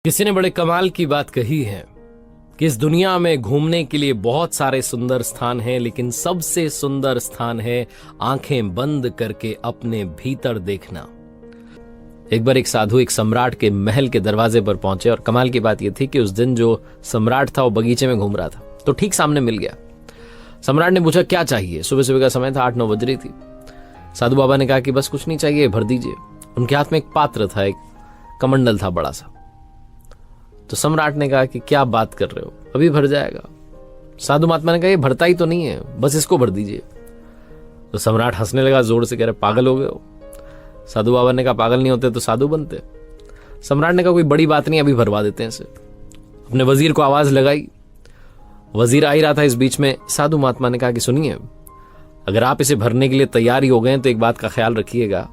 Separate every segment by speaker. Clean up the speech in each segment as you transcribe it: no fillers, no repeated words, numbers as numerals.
Speaker 1: किसी ने बड़े कमाल की बात कही है कि इस दुनिया में घूमने के लिए बहुत सारे सुंदर स्थान हैं, लेकिन सबसे सुंदर स्थान है आंखें बंद करके अपने भीतर देखना। एक बार एक साधु एक सम्राट के महल के दरवाजे पर पहुंचे और कमाल की बात यह थी कि उस दिन जो सम्राट था वो बगीचे में घूम रहा था, तो ठीक सामने मिल गया। सम्राट ने पूछा क्या चाहिए। सुबह सुबह का समय था, 8-9 बज रही थी। साधु बाबा ने कहा कि बस कुछ नहीं चाहिए, भर दीजिए। उनके हाथ में एक पात्र था, एक कमंडल था बड़ा सा। तो सम्राट ने कहा कि क्या बात कर रहे हो, अभी भर जाएगा। साधु महात्मा ने कहा ये भरता ही तो नहीं है, बस इसको भर दीजिए। तो सम्राट हंसने लगा जोर से, कह रहे पागल हो गए हो। साधु बाबा ने कहा पागल नहीं होते तो साधु बनते। सम्राट ने कहा कोई बड़ी बात नहीं, अभी भरवा देते हैं इसे। अपने वजीर को आवाज लगाई, वजीर आ ही रहा था। इस बीच में साधु महात्मा ने कहा कि सुनिए, अगर आप इसे भरने के लिए तैयार ही हो गए तो एक बात का ख्याल रखिएगा,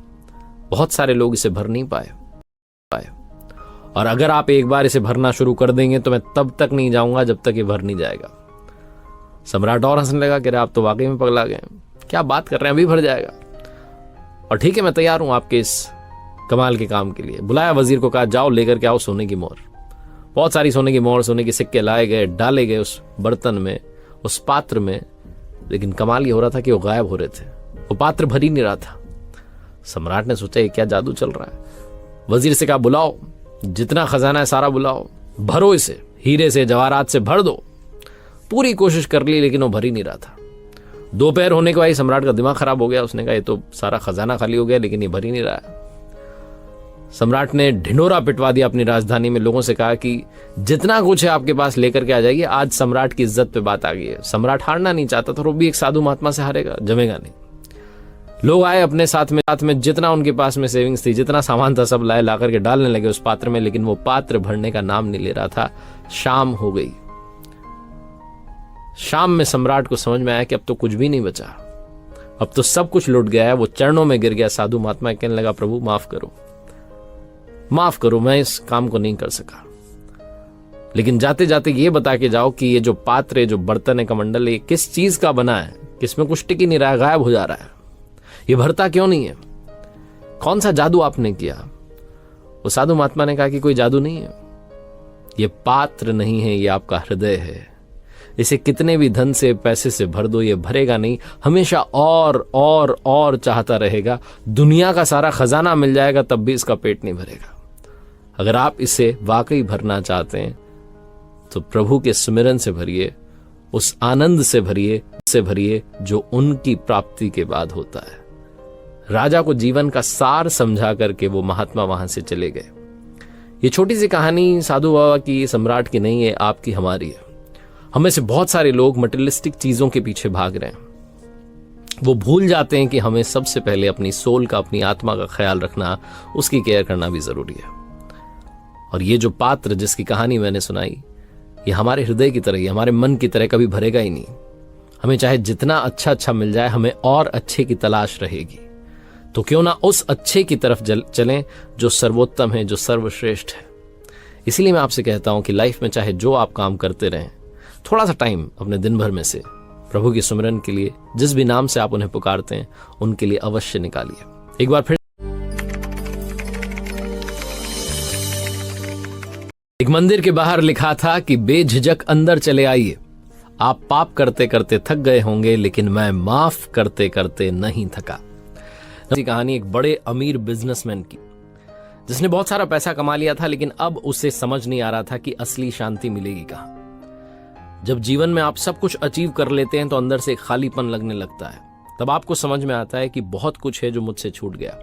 Speaker 1: बहुत सारे लोग इसे भर नहीं पाए, और अगर आप एक बार इसे भरना शुरू कर देंगे तो मैं तब तक नहीं जाऊंगा जब तक ये भर नहीं जाएगा। सम्राट और हंसने लगा, कह रहे आप तो वाकई में पगला गए, क्या बात कर रहे हैं, अभी भर जाएगा। और ठीक है, मैं तैयार हूं आपके इस कमाल के काम के लिए। बुलाया वजीर को, कहा जाओ लेकर के आओ सोने की मोहर। बहुत सारी सोने की मोहर, सोने के सिक्के लाए गए, डाले गए उस बर्तन में, उस पात्र में। लेकिन कमाल ये हो रहा था कि वो गायब हो रहे थे, वो पात्र भर ही नहीं रहा था। सम्राट ने सोचा ये क्या जादू चल रहा है। वजीर से कहा बुलाओ, जितना खजाना है सारा बुलाओ, भरो इसे, हीरे से जवाहरात से भर दो। पूरी कोशिश कर ली लेकिन वो भर ही नहीं रहा था। दोपहर होने के बाद सम्राट का दिमाग खराब हो गया। उसने कहा ये तो सारा खजाना खाली हो गया लेकिन ये भर ही नहीं रहा है। सम्राट ने ढिंडोरा पिटवा दिया अपनी राजधानी में, लोगों से कहा कि जितना कुछ है आपके पास लेकर के आ जाइए, आज सम्राट की इज्जत पे बात आ गई है। सम्राट हारना नहीं चाहता था, और वो भी एक साधु महात्मा से हारेगा, जमेगा नहीं। लोग आए अपने साथ में जितना उनके पास में सेविंग्स थी, जितना सामान था सब लाए, ला करके डालने लगे उस पात्र में। लेकिन वो पात्र भरने का नाम नहीं ले रहा था। शाम हो गई। शाम में सम्राट को समझ में आया कि अब तो कुछ भी नहीं बचा, अब तो सब कुछ लुट गया है। वो चरणों में गिर गया। साधु महात्मा कहने लगा प्रभु माफ करो, माफ करो, मैं इस काम को नहीं कर सका। लेकिन जाते जाते ये बता के जाओ कि ये जो पात्र है, जो बर्तन है, कमंडल है, किस चीज का बना है, किसमें कुछ टिक ही नहीं रहा है, गायब हो जा रहा है, ये भरता क्यों नहीं है, कौन सा जादू आपने किया। वो साधु महात्मा ने कहा कि कोई जादू नहीं है, ये पात्र नहीं है, ये आपका हृदय है। इसे कितने भी धन से, पैसे से भर दो, ये भरेगा नहीं, हमेशा और चाहता रहेगा। दुनिया का सारा खजाना मिल जाएगा तब भी इसका पेट नहीं भरेगा। अगर आप इसे वाकई भरना चाहते हैं तो प्रभु के सुमिरन से भरिए, उस आनंद से भरिए जो उनकी प्राप्ति के बाद होता है। राजा को जीवन का सार समझा करके वो महात्मा वहां से चले गए। ये छोटी सी कहानी साधु बाबा की, सम्राट की नहीं है, आपकी हमारी है। हमें से बहुत सारे लोग मटेरियलिस्टिक चीजों के पीछे भाग रहे हैं। वो भूल जाते हैं कि हमें सबसे पहले अपनी सोल का, अपनी आत्मा का ख्याल रखना, उसकी केयर करना भी जरूरी है। और ये जो पात्र जिसकी कहानी मैंने सुनाई, ये हमारे हृदय की तरह ही, हमारे मन की तरह कभी भरेगा ही नहीं। हमें चाहे जितना अच्छा मिल जाए, हमें और अच्छे की तलाश रहेगी। तो क्यों ना उस अच्छे की तरफ चलें जो सर्वोत्तम है, जो सर्वश्रेष्ठ है। इसीलिए मैं आपसे कहता हूं कि लाइफ में चाहे जो आप काम करते रहें, थोड़ा सा टाइम अपने दिन भर में से प्रभु की सुमिरन के लिए, जिस भी नाम से आप उन्हें पुकारते हैं, उनके लिए अवश्य निकालिए। एक बार फिर, एक मंदिर के बाहर लिखा था कि बेझिझक अंदर चले आइए, आप पाप करते करते थक गए होंगे लेकिन मैं माफ करते करते नहीं थका। कहानी एक बड़े अमीर बिजनेसमैन की, जिसने बहुत सारा पैसा कमा लिया था, लेकिन अब उसे समझ नहीं आ रहा था कि असली शांति मिलेगी कहां। जब जीवन में आप सब कुछ अचीव कर लेते हैं तो अंदर से एक खालीपन लगने लगता है। तब आपको समझ में आता है कि बहुत कुछ है जो मुझसे छूट गया।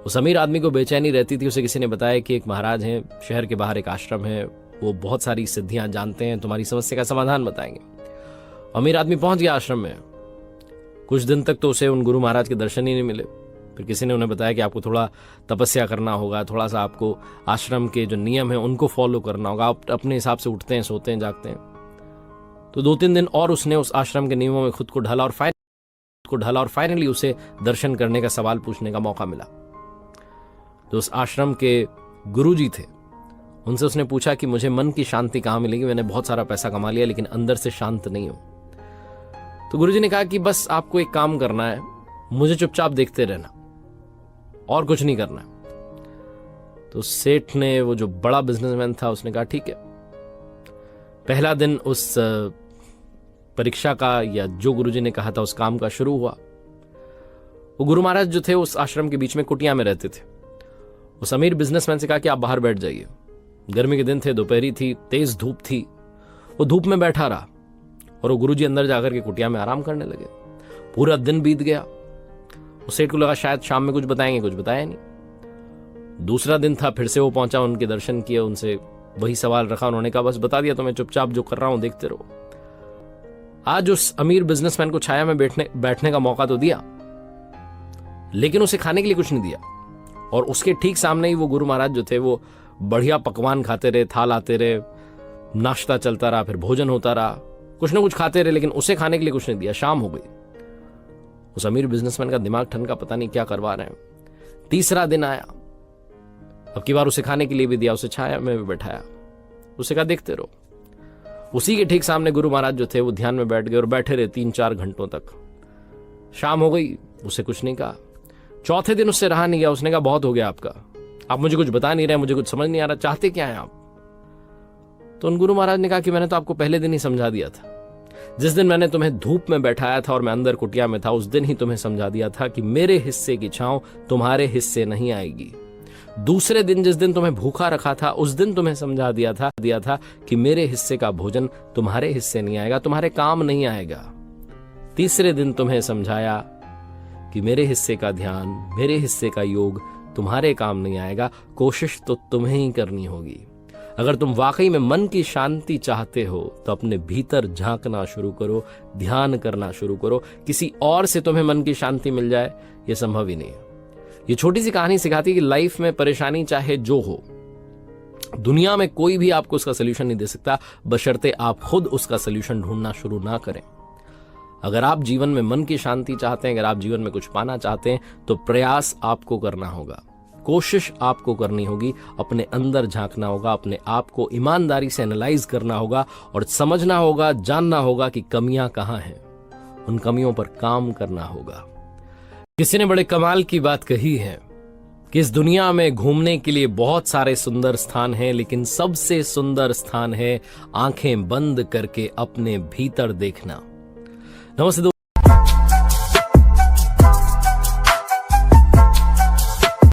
Speaker 1: उस अमीर आदमी को बेचैनी रहती थी। उसे किसी ने बताया कि एक महाराज हैं, शहर के बाहर एक आश्रम है, वो बहुत सारी सिद्धियां जानते हैं, तुम्हारी समस्या का समाधान बताएंगे। अमीर आदमी पहुंच गया आश्रम में। कुछ दिन तक तो उसे उन गुरु महाराज के दर्शन ही नहीं मिले। फिर किसी ने उन्हें बताया कि आपको थोड़ा तपस्या करना होगा, थोड़ा सा आपको आश्रम के जो नियम है उनको फॉलो करना होगा, आप अपने हिसाब से उठते हैं, सोते हैं, जागते हैं। तो 2-3 दिन और उसने उस आश्रम के नियमों में खुद को ढाला, और फाइनली उसे दर्शन करने का सवाल पूछने का मौका मिला। तो उस आश्रम के गुरुजी थे, उनसे उसने पूछा कि मुझे मन की शांति कहाँ मिलेगी, मैंने बहुत सारा पैसा कमा लिया लेकिन अंदर से शांत नहीं हूं। तो गुरुजी ने कहा कि बस आपको एक काम करना है, मुझे चुपचाप देखते रहना और कुछ नहीं करना। तो सेठ ने, वो जो बड़ा बिजनेसमैन था, उसने कहा ठीक है। पहला दिन उस परीक्षा का, या जो गुरुजी ने कहा था उस काम का शुरू हुआ। वो गुरु महाराज जो थे उस आश्रम के बीच में कुटिया में रहते थे। उस अमीर बिजनेसमैन से कहा कि आप बाहर बैठ जाइए। गर्मी के दिन थे, दोपहरी थी, तेज धूप थी। वो धूप में बैठा रहा और वो गुरुजी अंदर जाकर के कुटिया में आराम करने लगे। पूरा दिन बीत गया। उस सेठ को लगा शायद शाम में कुछ बताएंगे, कुछ बताया नहीं। दूसरा दिन था, फिर से वो पहुंचा, उनके दर्शन किए, उनसे वही सवाल रखा। उन्होंने कहा बस बता दिया, तो मैं चुपचाप जो कर रहा हूं देखते रहो। आज उस अमीर बिजनेसमैन को छाया में बैठने का मौका तो दिया, लेकिन उसे खाने के लिए कुछ नहीं दिया। और उसके ठीक सामने ही वो गुरु महाराज जो थे वो बढ़िया पकवान खाते रहे, थाल आते रहे, नाश्ता चलता रहा, फिर भोजन होता रहा, कुछ ना कुछ खाते रहे, लेकिन उसे खाने के लिए कुछ नहीं दिया। शाम हो गई। उस अमीर बिजनेसमैन का दिमाग ठनका, पता नहीं क्या करवा रहे हैं। तीसरा दिन आया, अब की बार उसे खाने के लिए भी दिया, उसे छाया में भी बैठाया, उसे कहा देखते रहो। उसी के ठीक सामने गुरु महाराज जो थे वो ध्यान में बैठ गए और बैठे रहे 3-4 घंटों तक। शाम हो गई, उसे कुछ नहीं कहा। चौथे दिन उससे रहा नहीं गया, उसने कहा बहुत हो गया आपका, आप मुझे कुछ बता नहीं रहे, मुझे कुछ समझ नहीं आ रहा, चाहते क्या है आप? तो उन गुरु महाराज ने कहा कि मैंने तो आपको पहले दिन ही समझा दिया था। जिस दिन मैंने तुम्हें धूप में बैठाया था और मैं अंदर कुटिया में था, उस दिन ही तुम्हें समझा दिया था कि मेरे हिस्से की छांव तुम्हारे हिस्से नहीं आएगी। दूसरे दिन, जिस दिन तुम्हें भूखा रखा था, उस दिन तुम्हें समझा दिया था कि मेरे हिस्से का भोजन तुम्हारे हिस्से नहीं आएगा, तुम्हारे काम नहीं आएगा। तीसरे दिन तुम्हें समझाया कि मेरे हिस्से का ध्यान, मेरे हिस्से का योग तुम्हारे काम नहीं आएगा, कोशिश तो तुम्हें ही करनी होगी। अगर तुम वाकई में मन की शांति चाहते हो तो अपने भीतर झांकना शुरू करो, ध्यान करना शुरू करो। किसी और से तुम्हें मन की शांति मिल जाए, यह संभव ही नहीं है। ये छोटी सी कहानी सिखाती है कि लाइफ में परेशानी चाहे जो हो, दुनिया में कोई भी आपको उसका सोल्यूशन नहीं दे सकता, बशर्ते आप खुद उसका सोल्यूशन ढूंढना शुरू ना करें। अगर आप जीवन में मन की शांति चाहते हैं, अगर आप जीवन में कुछ पाना चाहते हैं, तो प्रयास आपको करना होगा, कोशिश आपको करनी होगी, अपने अंदर झांकना होगा, अपने आप को ईमानदारी से एनालाइज करना होगा और समझना होगा, जानना होगा कि कमियां कहां हैं। उन कमियों पर काम करना होगा। किसी ने बड़े कमाल की बात कही है कि इस दुनिया में घूमने के लिए बहुत सारे सुंदर स्थान हैं, लेकिन सबसे सुंदर स्थान है आंखें बंद करके अपने भीतर देखना। नमस्ते दोस्तों।